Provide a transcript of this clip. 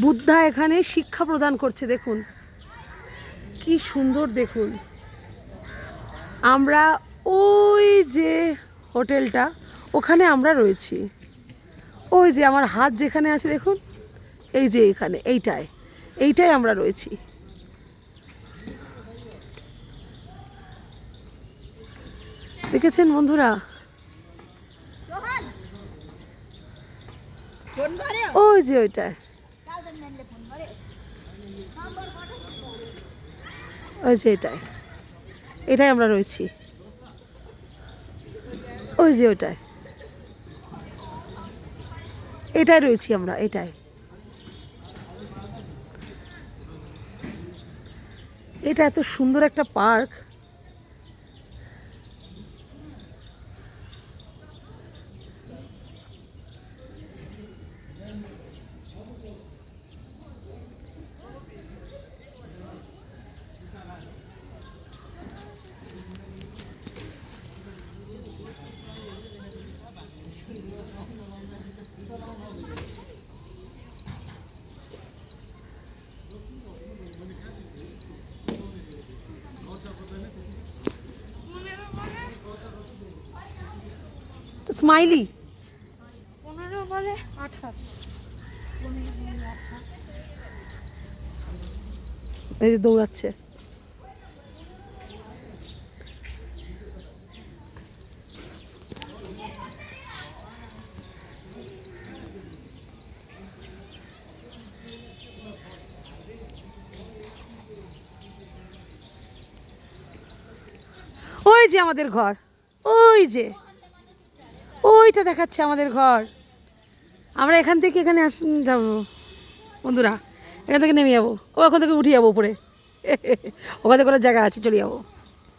বুদ্ধা এখানে শিক্ষা প্রদান করছে। দেখুন কি সুন্দর। দেখুন আমরা ওই যে হোটেলটা, ওখানে আমরা রয়েছি। ওই যে আমার হাত যেখানে আছে দেখুন, এই যে এখানে এইটাই আমরা রয়েছি। দেখেছেন বন্ধুরা? ওই যে ওইটাই, ওই যে এটাই আমরা রয়েছি। ওই যে এটাই রয়েছি আমরা, এটা এত সুন্দর একটা পার্ক। স্মাইলি 15 বলে 28। এই যে দৌড়াচ্ছে। ওই যে আমাদের ঘর, ওই যে ওইটা দেখাচ্ছে আমাদের ঘর। আমরা এখান থেকে এখানে যাবো বন্ধুরা, এখান থেকে নেমে যাবো, ওখান থেকে উঠে যাবো উপরে। ওখানে কোনো জায়গা আছে, চলে যাবো।